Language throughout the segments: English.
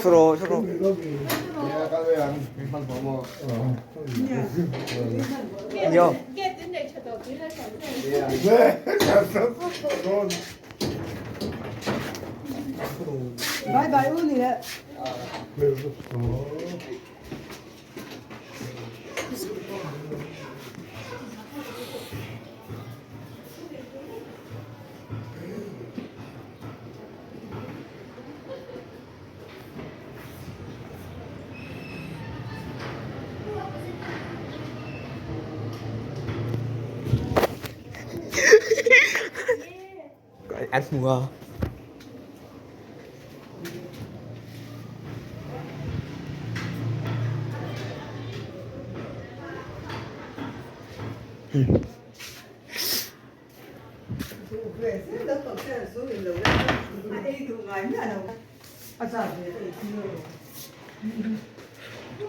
서로 안녕. 바이바이 오늘에 Ăn mùa.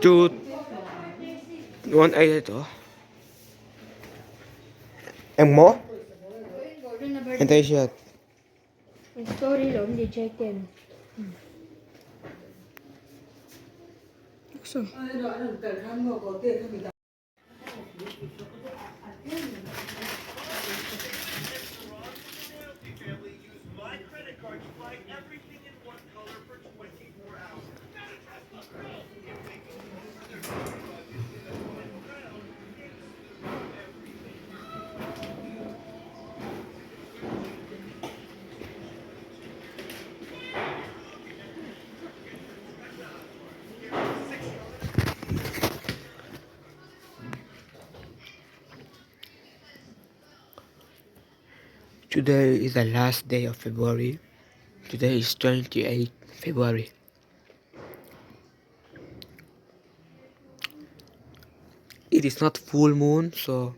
Chú ngon ai đó. Em mó. Em thấy chưa? Story lộn gì chơi tiền. Today is the last day of February. Today is 28th February. It is not full moon, so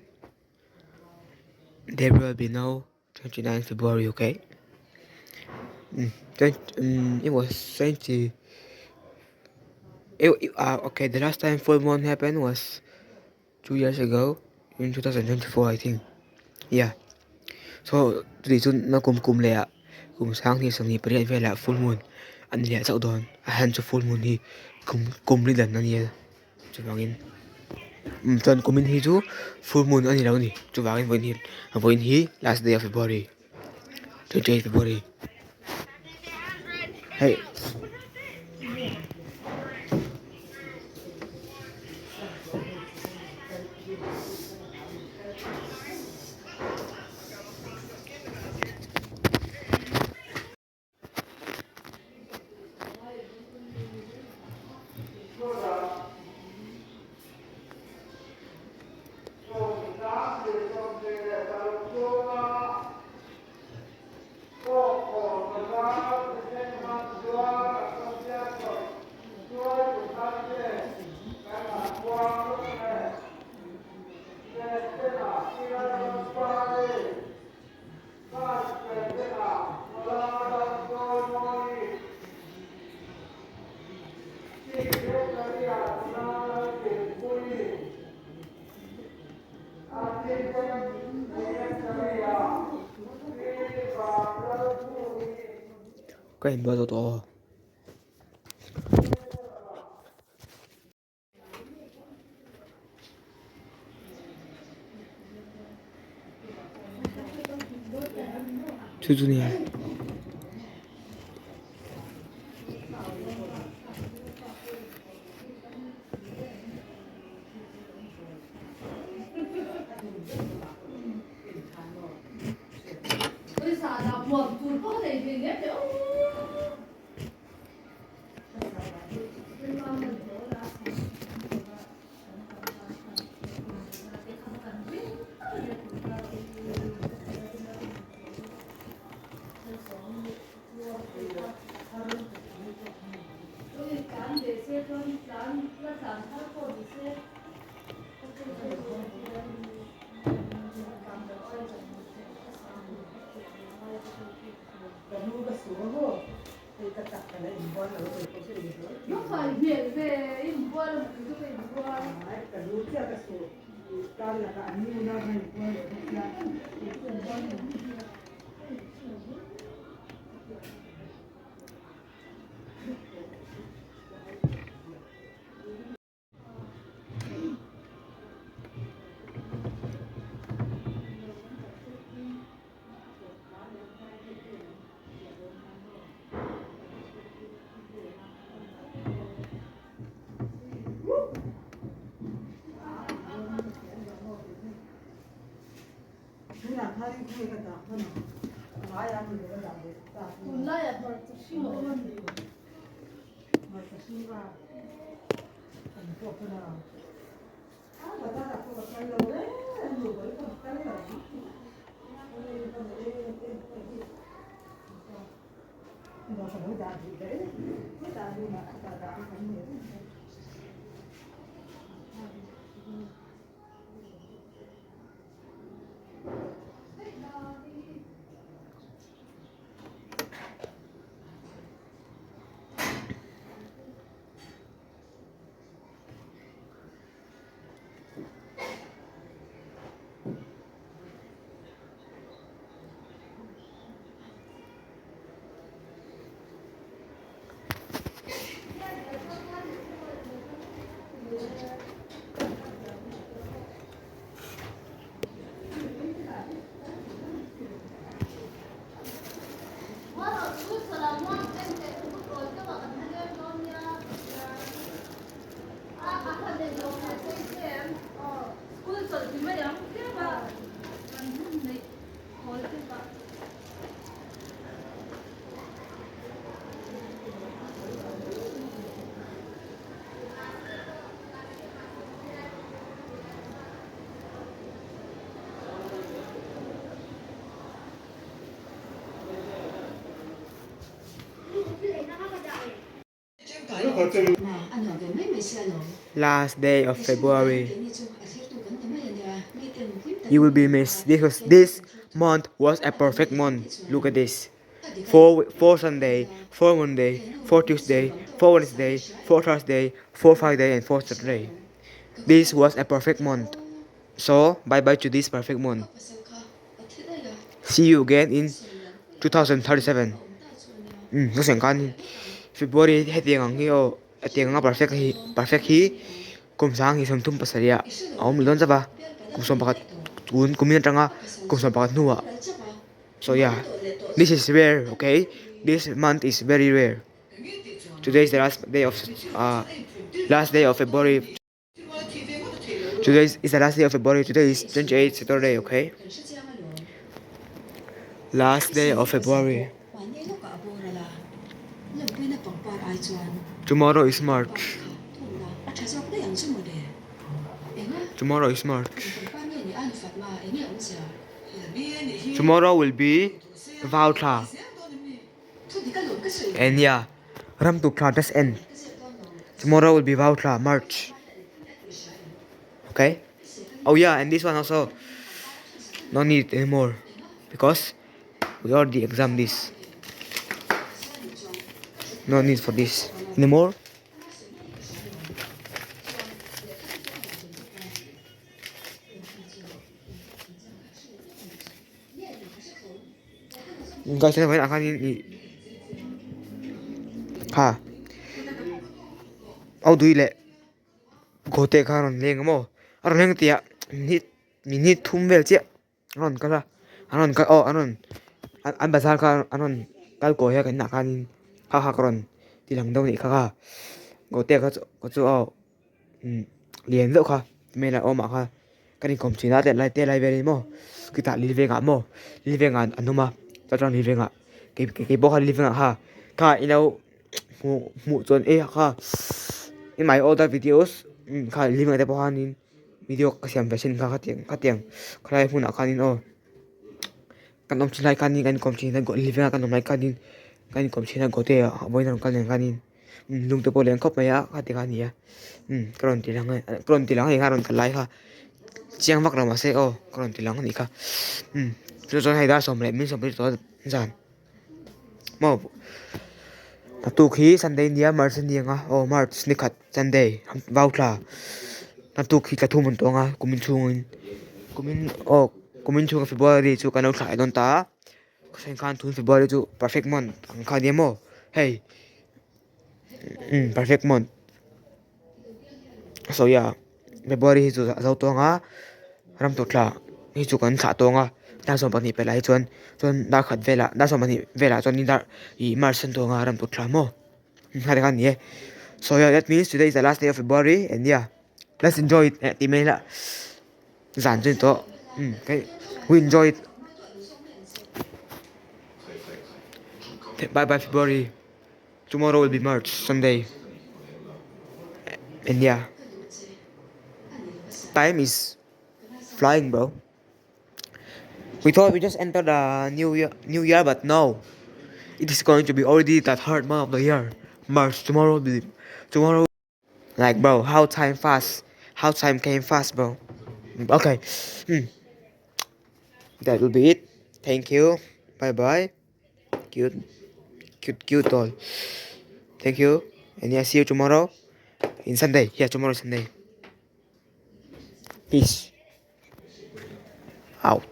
there will be no 29th February, okay? It was 20. Okay, the last time full moon happened was 2 years ago, in 2024, I think. Yeah. So today nó cùng lệ ạ. Cùng sáng thì sáng thì bật về là full moon. Anh lệ dạo đòn. Anh cho full moon thì cùng lên đàn anh nhé. Cho vào in. Tuần của mình thì chú full moon anh đâu nhỉ? Cho vào in với in last day of February. 28th February. Hey. có hình bơ to. Chú nè. nó phải biển về im qua là cứ về qua cả lúa chia cả số ta là cả anh mua na hay qua để 그냥 다른 기회가 다 하나 아야 하는 거가 다 됐다 몰라야 벌써 심어오는데. 맞다 신가 안 좋구나 아 맞다 그거 살려고 그래 뭐 이거 살려라 nó phải nói ra gì đấy người ta nhưng mà ta đã không hiểu Last day of February. You will be missed because this month was a perfect month. Look at this. Four Sunday, 4 Monday, 4 Tuesday, 4 Wednesday, 4 Thursday, 4 Friday, and 4 Saturday. This was a perfect month. So, bye bye to this perfect month. See you again in 2037. Nó sẽ con February hay tiếng ang hiyo tiếng nga perfect hi kum sang hi som tum pasaria aum lon jaba kum som pakat kun kumin tanga kum som pakat nuwa. So yeah, this is rare, okay? This month is very rare. Today is the last day of February. Today is the last day of February. Today is 28th Saturday, okay? Last day of February. Tomorrow is March. Tomorrow is March. Tomorrow will be Vautla. And yeah, Ram Tukla just end. Tomorrow will be Vautla, March. Okay? Oh yeah, and this one also no need anymore because we already examined this. No need for this anymore. Guys, saya banyak akan ini ค่ะเอาดูแหละโกเตะค่ะรอนเลี้ยงมั้งรอนเลี้ยงเตี้ยนี่ทุ่มเวลเจ้ารอนก็ละรอนก็อ๋อรอนอันภาษาค่ะรอนก็โกยกันหนักกันค่ะรอนที่หลังตรงนี้ค่ะโกเตะก็จะเอาเลี้ยงเจ้าค่ะไม่ละอ๋อมาค่ะกันนี่คอมชินาแต่ไรเวลีมั้งคือตัดลิเวงอ่ะมั้งลิเวงอ่ะอันนู้นมาจะจังลิเวงอ่ะเก็บบอกค่ะลิเวงอ่ะค่ะอีแล้วหมู่จนค่ะ in my older videos kha lim ate pahanin video kasiam version kha khatiang khlai hun akhanin o kan om chilai kanin kan kom china go living kan om lai kanin kan kom china go te boinan kan kanin lung te polen khop maya khati kan ya kron ti lang ha ron kalai ha chiang mak rama se o kron ti lang ni kha cho hai da som le min som ri to jan mo tu khi Sunday nia March nia nga o March ni khat Sunday vào thla na tu khi ka thu mun to nga kumin chungin kumin chung February chu kanau thla don ta sen kan thun February chu perfect month ang kha demo hey perfect month so yeah February chu zau to nga ram to thla hi chu kan thla to nga da som pani pe lai chuan da khat vela da som pani vela chuan ni da I March to nga ram to thla mo yeah. So yeah, that means today is the last day of February, and yeah, let's enjoy it. Timela, zan chen to. Okay, we enjoy it. Bye bye February. Tomorrow will be March, Sunday, and yeah, time is flying, bro. We thought we just entered the new year, but no, it is going to be already that hard month of the year. March tomorrow will be tomorrow. Like bro, how time came fast, bro. Okay, that will be it. Thank you. Bye bye. Cute, cute all. Thank you. And yeah, see you tomorrow in Sunday. Yeah, tomorrow Sunday. Peace out.